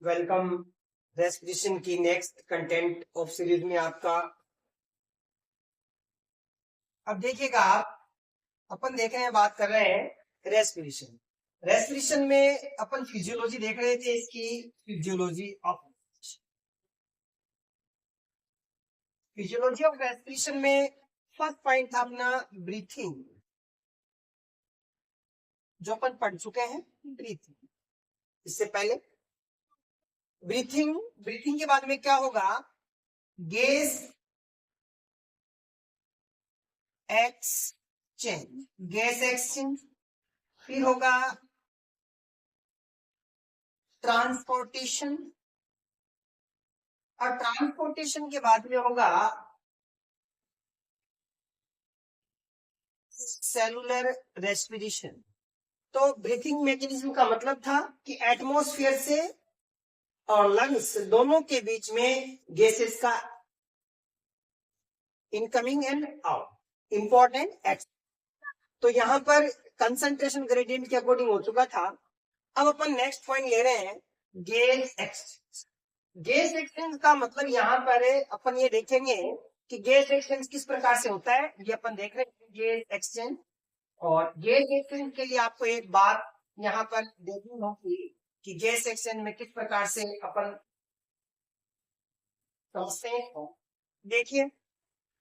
Welcome respiration की next content of series में आपका। अब देखिएगा आप, अपन देख रहे हैं, बात कर रहे हैं रेस्पिरेशन। रेस्पिरेशन में अपन फिजियोलॉजी देख रहे थे, इसकी फिजियोलॉजी ऑफ रेस्पिरेशन में फर्स्ट पॉइंट था अपना ब्रीथिंग, जो अपन पढ़ चुके हैं। ब्रीथिंग इससे पहले ब्रीथिंग के बाद में क्या होगा? गैस एक्सचेंज, फिर होगा ट्रांसपोर्टेशन, और ट्रांसपोर्टेशन के बाद में होगा सेलुलर रेस्पिरेशन। तो ब्रीथिंग मैकेनिज्म का मतलब था कि एटमॉस्फेयर से और लंग्स दोनों के बीच में गैसेस का incoming and out, important act. तो यहां पर कंसंट्रेशन ग्रेडियंट के अकॉर्डिंग हो चुका था। अब अपन नेक्स्ट पॉइंट ले रहे हैं गैस एक्सचेंज। गैस एक्सचेंज का मतलब यहाँ पर अपन ये देखेंगे कि गैस एक्सचेंज किस प्रकार से होता है, ये अपन देख रहे हैं गैस एक्सचेंज। और गैस एक्सचेंज के लिए आपको एक बात यहाँ पर देखनी होगी कि गैस एक्सचेंज में किस प्रकार से अपन समझते हैं। देखिए,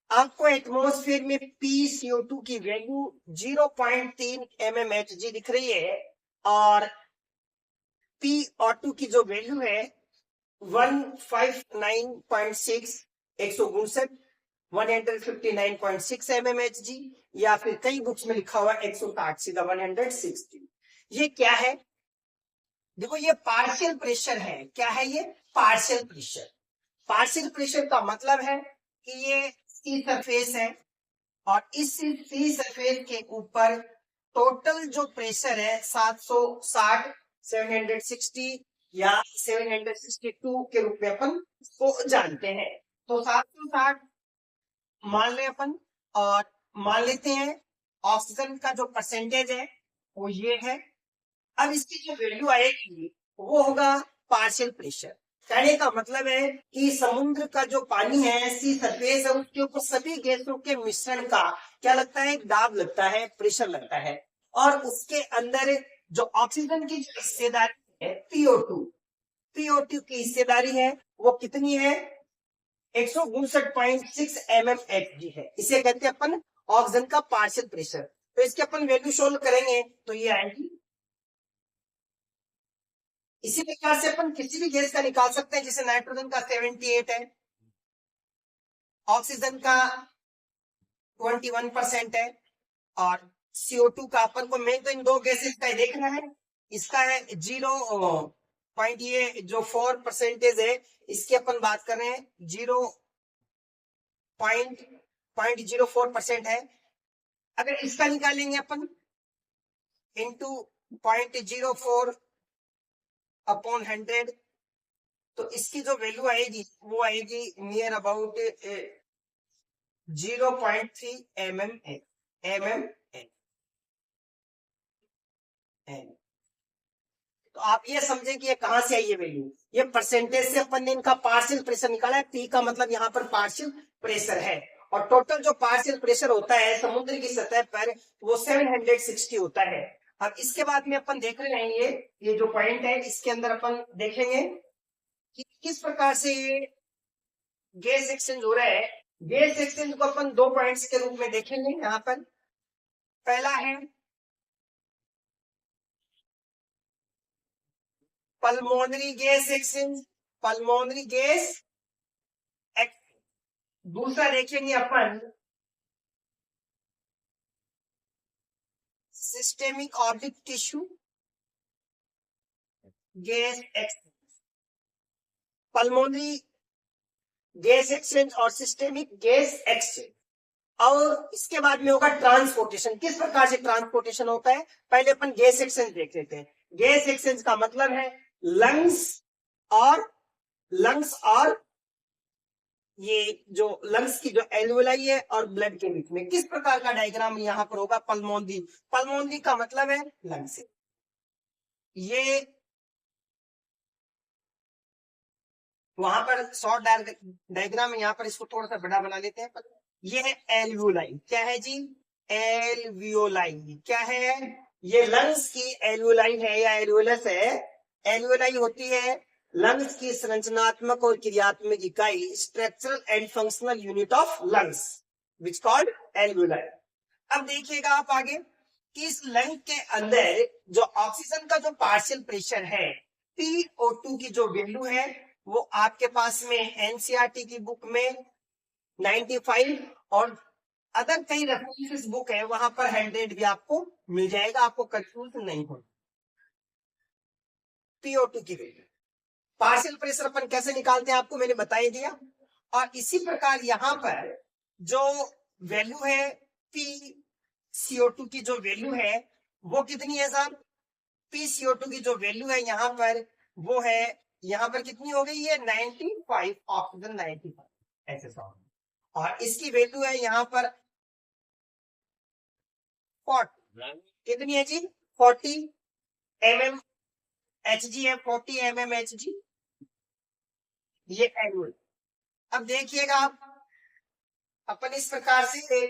आपको एटमॉस्फेयर में PCO2 की वैल्यू 0.3 mmHg दिख रही है, और PO2 की जो वैल्यू है 159.6 159.6 mmHg, या फिर कई बुक्स में लिखा हुआ 160 सीधा 160। ये क्या है? देखो, ये पार्शियल प्रेशर है। क्या है ये? Partial pressure. पार्शियल प्रेशर का मतलब है कि ये सी सरफेस है, और इस सी सरफेस के ऊपर टोटल जो प्रेशर है 760, 760 या 762 के रूप में अपन इसको जानते हैं। तो 760 मान ले अपन, और मान लेते हैं ऑक्सीजन का जो परसेंटेज है वो ये है। अब इसकी जो वैल्यू आएगी वो होगा पार्शियल प्रेशर। कहने का मतलब है कि समुद्र का जो पानी है, सी सरफेस है, उसके ऊपर सभी गैसों के मिश्रण का क्या लगता है? दाब लगता है, प्रेशर लगता है। और उसके अंदर जो ऑक्सीजन की जो हिस्सेदारी है PO2 की हिस्सेदारी है वो कितनी है? 162.6 mmHg है। इसे कहते हैं अपन ऑक्सीजन का पार्शियल प्रेशर। तो इसके अपन वैल्यू सोल्व करेंगे तो ये आएगी। इसी प्रकार से अपन किसी भी गैस का निकाल सकते हैं, जैसे नाइट्रोजन का 78 है, ऑक्सीजन का 21% है, और CO2 का अपन को मेन तो इन दो गैसेस का ही देखना है। इसका है 0 ये जो 4% है, इसकी अपन बात कर रहे हैं 0.04% है। अगर इसका निकालेंगे अपन इंटू 0.04 अपॉन 100, तो इसकी जो वैल्यू आएगी वो आएगी नियर अबाउट 0.3 mm। तो आप ये समझें कि ये कहां से आई ये वैल्यू? ये परसेंटेज से अपन ने इनका पार्शियल प्रेशर निकाला है। P का मतलब यहाँ पर पार्शियल प्रेशर है, और टोटल जो पार्शियल प्रेशर होता है समुद्र की सतह पर वो 760 होता है। अब इसके बाद में अपन देख रहे हैं ये जो पॉइंट है, इसके अंदर अपन देखेंगे कि किस प्रकार से ये गैस एक्सचेंज हो रहा है। गैस एक्सचेंज को अपन दो पॉइंट्स के रूप में देखेंगे यहाँ पर। पहला है pulmonary gas exchange, pulmonary gas exchange. दूसरा देखेंगे अपन systemic orbit tissue gas exchange. Pulmonary gas exchange और सिस्टेमिक गैस एक्सचेंज। और इसके बाद में होगा ट्रांसपोर्टेशन। किस प्रकार से ट्रांसपोर्टेशन होता है, पहले अपन गैस एक्सचेंज देख लेते हैं। गैस एक्सचेंज का मतलब है लंग्स और ये जो लंग्स की जो एल्वेलाई है और ब्लड के बीच में किस प्रकार का डायग्राम यहाँ पर होगा? पल्मोनरी का मतलब है लंग्स। ये वहां पर शॉर्ट डायग्राम है, यहाँ पर इसको थोड़ा सा बड़ा बना लेते हैं। ये है एल्वियोलाई, क्या है जी? एल्वियोलाई क्या है? ये लंग्स की एल्वियोलाई है या एल्वियोलस है। एल्वियोलाई होती है लंग्स की संरचनात्मक और क्रियात्मक इकाई, structural and functional unit of lungs which called alveoli. अब देखिएगा आप आगे कि इस लंग के अंदर जो ऑक्सीजन का जो पार्शियल प्रेशर है, PO2 की जो वैल्यू है वो आपके पास में एनसीईआरटी की बुक में 95 और अदर कई रेफरेंसेस बुक है वहां पर 100 भी आपको मिल जाएगा, आपको कंफ्यूज नहीं होगा। PO2 की वैल्यू, पार्शियल प्रेशर अपन कैसे निकालते हैं आपको मैंने बता ही दिया। और इसी प्रकार यहां पर जो वैल्यू है PCO2 की जो वैल्यू है वो कितनी है साहब? PCO2 की जो वैल्यू है यहाँ पर वो है, यहाँ पर कितनी हो गई है? 95 ऑक्सीजन 95 ऐसे साहब, और इसकी वैल्यू है यहाँ पर 40, कितनी है जी? 40 mmHg है, 40 mmHg ये एनुअल। अब देखिएगा आप, अपन इस प्रकार से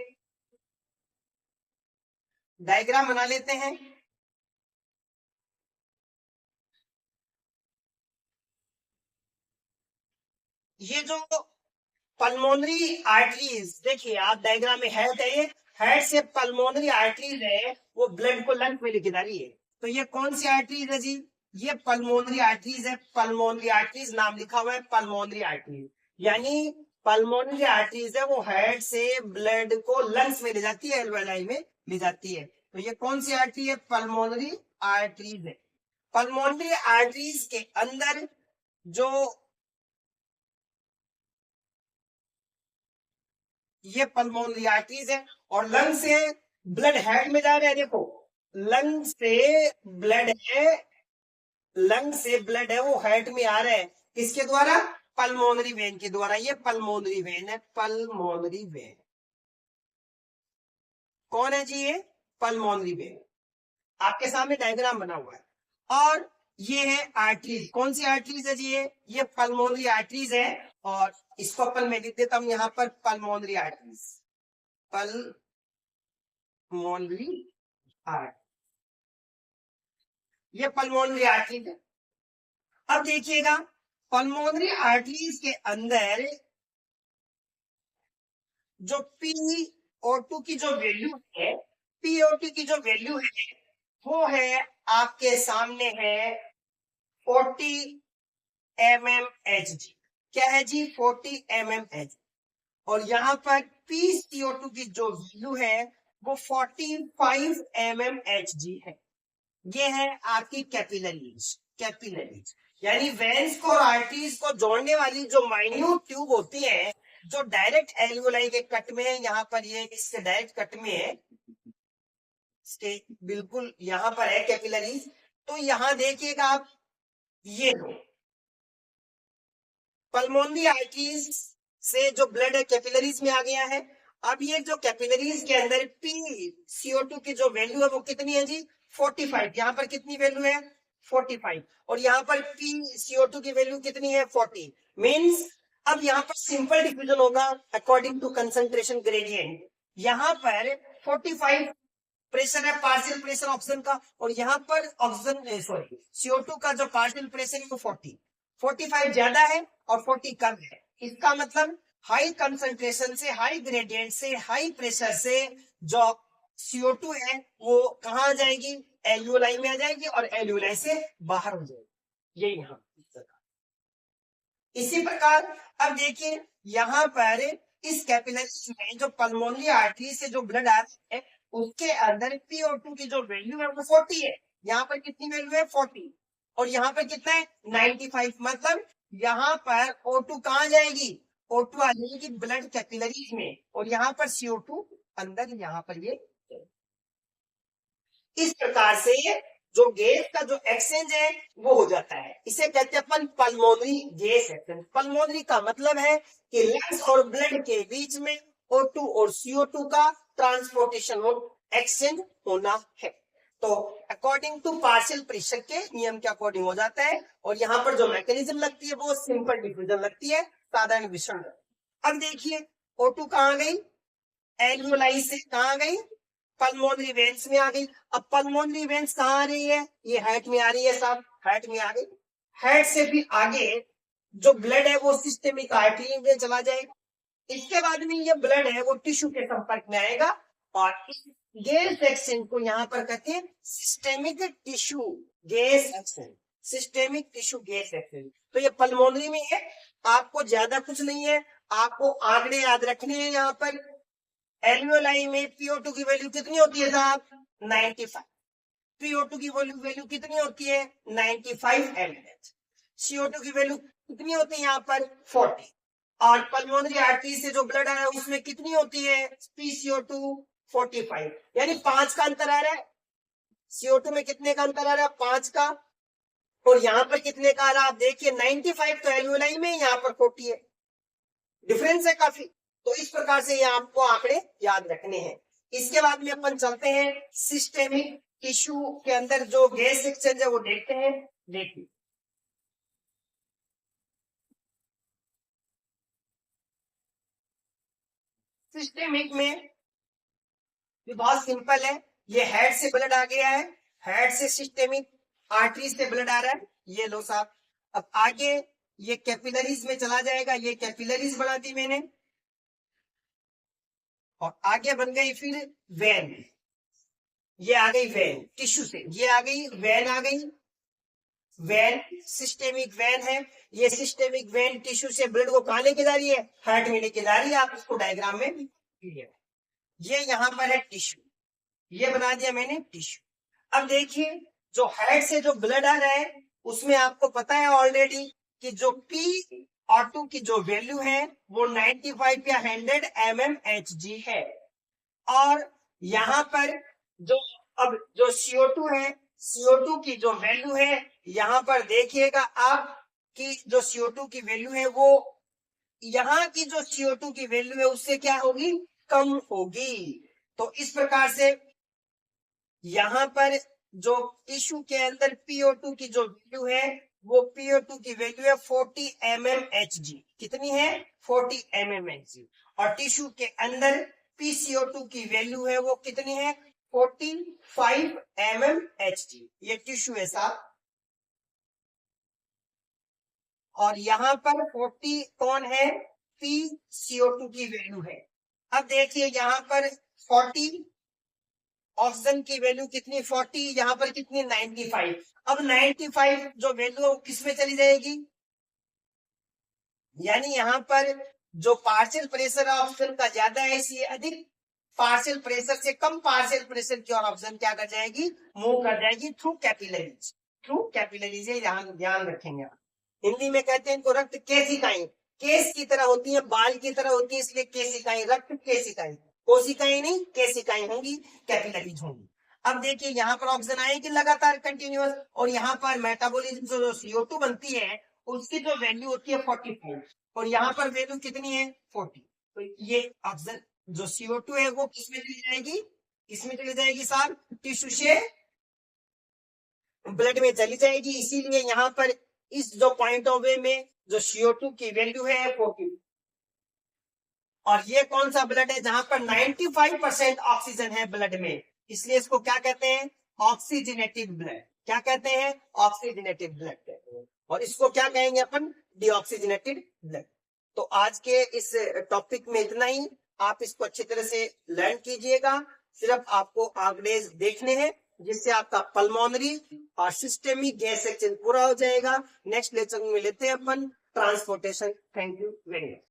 डायग्राम बना लेते हैं। ये जो पल्मोनरी आर्टरीज देखिए आप डायग्राम में है, ये हेड से पल्मोनरी आर्टरीज है वो ब्लड को लंग में लेके जा रही है। तो ये कौन सी आर्टरीज है जी? ये पल्मोनरी आर्टरीज है। पल्मोनरी आर्टरीज नाम लिखा हुआ है पल्मोनरी आर्टरीज, यानी पल्मोनरी आर्टरीज है वो हेड से ब्लड को लंग्स में ले जाती है, एल्वेलाई में ले जाती है। तो ये कौन सी आर्टरी है? पल्मोनरी आर्टरीज है। पल्मोनरी आर्टरीज के अंदर जो ये पल्मोनरी आर्टरीज है और लंग से ब्लड हेड में जा रहा है। देखो लंग से ब्लड है, लंग से ब्लड है वो हेड में आ रहा है, किसके द्वारा? पल्मोनरी वेन के द्वारा। ये पल्मोनरी वेन है, पल्मोनरी वेन। कौन है जी? ये पल्मोनरी वेन। आपके सामने डायग्राम बना हुआ है। और ये है आर्टरीज, कौन सी आर्टरीज है जी? ये पल्मोनरी आर्टरीज है। और इसको अपन मैं लिख देता हूं यहां पर पल्मोनरी आर्टरीज, पल्मोनरी आर्टरी, ये पल्मोनरी आर्टरीज है। अब देखिएगा पल्मोनरी आर्टरीज के अंदर जो PO2 की जो वैल्यू है, PO2 की जो वैल्यू है वो है आपके सामने है 40 mmHg। क्या है जी? 40 mmHg। और यहाँ पर PCO2 की जो वैल्यू है वो 45 mmHg है। ये है आपकी कैपिलरीज। कैपिलरीज यानी वेन्स को और आर्टरीज को जोड़ने वाली जो माइन्यूट ट्यूब होती है जो डायरेक्ट एल्वियोलाई के कट में है। यहाँ पर ये इसके डायरेक्ट कट में है, बिल्कुल यहाँ पर है कैपिलरीज। तो यहाँ देखिएगा आप, ये दो पल्मोनरी आर्टरीज से जो ब्लड है कैपिलरीज में आ गया है। अब ये जो कैपिलरीज के अंदर PCO2 की जो वैल्यू है वो कितनी है जी? 45। यहाँ पर कितनी वैल्यू है? 45। और यहाँ पर PCO2 की वैल्यू कितनी है? 40। मीन्स अब यहाँ पर सिंपल डिफ्यूजन होगा अकॉर्डिंग टू कंसंट्रेशन ग्रेडियंट। यहाँ पर 45 प्रेशर है, पार्शियल प्रेशर ऑक्सीजन का, और यहाँ पर ऑक्सीजन सॉरी CO2 का जो पार्शियल प्रेशर है वो 40। 45 ज्यादा है और 40 कम है। इसका मतलब हाई कंसंट्रेशन से, हाई ग्रेडियंट से, हाई प्रेशर से जो CO2 है वो कहाँ आ जाएगी? एल्वियोलाई में आ जाएगी और एल्वियोलाई से बाहर हो जाएगी। यही यहाँ इसी प्रकार अब देखिए यहाँ पर इस कैपिलरी में जो पल्मोनरी आर्टरी से जो ब्लड आ रहा है उसके अंदर PO2 की जो वैल्यू है वो 40 है। यहाँ पर कितनी वैल्यू है? 40। और यहाँ पर कितना है? 95। मतलब यहाँ पर O2 कहाँ जाएगी? O2 आ जाएगी ब्लड कैपिलरीज में, और यहाँ पर CO2 अंदर यहाँ पर ये। इस प्रकार से जो गैस का जो एक्सचेंज है वो हो जाता है। इसे कहते हैं अपन पल्मोनरी गैस एक्सचेंज। पल्मोनरी का मतलब है कि लंग्स और ब्लड के बीच में O2 और CO2 का ट्रांसपोर्टेशन और एक्सचेंज होना है। तो अकॉर्डिंग टू पार्शियल प्रेशर के नियम के अकॉर्डिंग हो जाता है, और यहाँ पर जो मैकेनिज्म लगती है वो सिंपल डिफ्यूजन लगती है, साधारण विषण। अब देखिए O2 कहाँ गई, एल्वियोलाई से कहाँ गई, पल्मोनरी वेन्स में आ गई। अब पल्मोनरी वेन्स कहाँ आ रही है, ये हार्ट में आ रही है साहब, हार्ट में आ गई। हार्ट से भी आगे जो ब्लड है वो सिस्टेमिक आर्टरी में चला जाएगा। इसके बाद में ये ब्लड है वो टिश्यू के संपर्क में आएगा, और इस गैस सेक्शन को यहाँ पर कहते हैं systemic tissue gas section, systemic tissue gas section. तो ये पल्मोनरी में है, आपको ज्यादा कुछ नहीं है, आपको आंकड़े याद रखने हैं। यहाँ पर एल्वियोलाई में PO2 की वैल्यू कितनी होती है साहब, 95। PO2 की वैल्यू कितनी होती है, 95 mMH। CO2 की वैल्यू कितनी होती है यहाँ पर, 40। और पल्मोनरी आर्टरी से जो ब्लड आ रहा है उसमें कितनी होती है, PCO2 45, यानी 5 का अंतर आ रहा है। CO2 में कितने का अंतर आ रहा है, 5 का, और यहाँ पर कितने का आ रहा है, आप देखिए 95 तो एल्वियोलाई में, यहाँ पर 40 है, डिफरेंस है काफी। तो इस प्रकार से ये आपको आंकड़े याद रखने हैं। इसके बाद में अपन चलते हैं सिस्टेमिक टिश्यू के अंदर जो गैस एक्सचेंज है वो देखते हैं। देखिए सिस्टेमिक में ये बहुत सिंपल है, ये हेड से ब्लड आ गया है, हेड से सिस्टेमिक आर्टरी से ब्लड आ रहा है, ये लो साहब। अब आगे ये कैपिलरीज में चला जाएगा, ये कैपिलरीज बना दी मैंने, और आगे बन गई फिर वेन, ये आ गई वेन टिश्यू से, ये आ गई वेन, आ गई वेन, सिस्टेमिक वेन है। ये सिस्टेमिक वेन टिश्यू से ब्लड को कहां लेके जा रही है, हार्ट में लेके जा रही है। आप इसको डायग्राम में, ये यहाँ पर है टिश्यू, ये बना दिया मैंने टिश्यू। अब देखिए जो हार्ट से जो ब्लड आ रहा है उसमें आपको पता है ऑलरेडी कि जो PO2 की जो वैल्यू है वो 95 या 100 mmHg है, और यहाँ पर जो अब जो CO2 है, CO2 की जो वैल्यू है यहाँ पर देखिएगा आप कि जो CO2 की वैल्यू है वो यहाँ की जो CO2 की वैल्यू है उससे क्या होगी, कम होगी। तो इस प्रकार से यहाँ पर जो टिश्यू के अंदर PO2 की जो वैल्यू है वो PO2 की वैल्यू है 40 mmHg, कितनी है, 40 mmHg, और टिश्यू के अंदर PCO2 की वैल्यू है वो कितनी है, 45 mmHg। ये टिश्यू है साहब, और यहाँ पर 40 कौन है, PCO2 की वैल्यू है। अब देखिए यहाँ पर 40, ऑक्सीजन की वैल्यू कितनी, 40, यहाँ पर कितनी, 95। अब 95 जो वैल्यू किस में चली जाएगी, यानी यहाँ पर जो पार्शियल प्रेशर ऑक्सीजन का ज्यादा है इसलिए अधिक पार्शियल प्रेशर से कम पार्शियल प्रेशर की और ऑक्सीजन क्या कर जाएगी, मूव कर जाएगी थ्रू कैपिलरीज, थ्रू कैपिलरीज। ध्यान रखेंगे। हिंदी में कहते हैं इनको रक्त केशिकाएं, केस की तरह होती है, बाल की तरह होती है, इसलिए केशिकाएं, रक्त केशिकाएं, कोशिकाएं नहीं केशिकाएं होंगी, कैपिलरीज होंगी। अब देखिए यहाँ पर ऑक्सीजन आएगी लगातार कंटिन्यूअस, और यहाँ पर मेटाबॉलिज्म जो CO2 बनती है उसकी जो वैल्यू होती है 45, और यहाँ पर वैल्यू कितनी है, 40। तो ये ऑक्सीजन जो CO2 है वो किसमें चली जाएगी, किसमें चली जाएगी साहब, टिश्यू से ब्लड में चली जाएगी। इसीलिए यहाँ पर इस जो पॉइंट ऑफ वे में जो CO2 की वैल्यू है 40, और ये कौन सा ब्लड है जहां पर 95% ऑक्सीजन है ब्लड में, इसलिए इसको क्या कहते हैं, ऑक्सीजनेटेड ब्लड। क्या कहते हैं, ऑक्सीजनेटेड ब्लड कहते हैं, और इसको क्या कहेंगे अपन, डीऑक्सीजनेटेड ब्लड। तो आज के इस टॉपिक में इतना ही, आप इसको अच्छी तरह से लर्न कीजिएगा। सिर्फ आपको आंकड़े देखने हैं जिससे आपका पल्मोनरी और सिस्टेमिक गैस एक्सचेंज पूरा हो जाएगा। नेक्स्ट लेक्चर में लेते हैं अपन transportation. Thank you very much.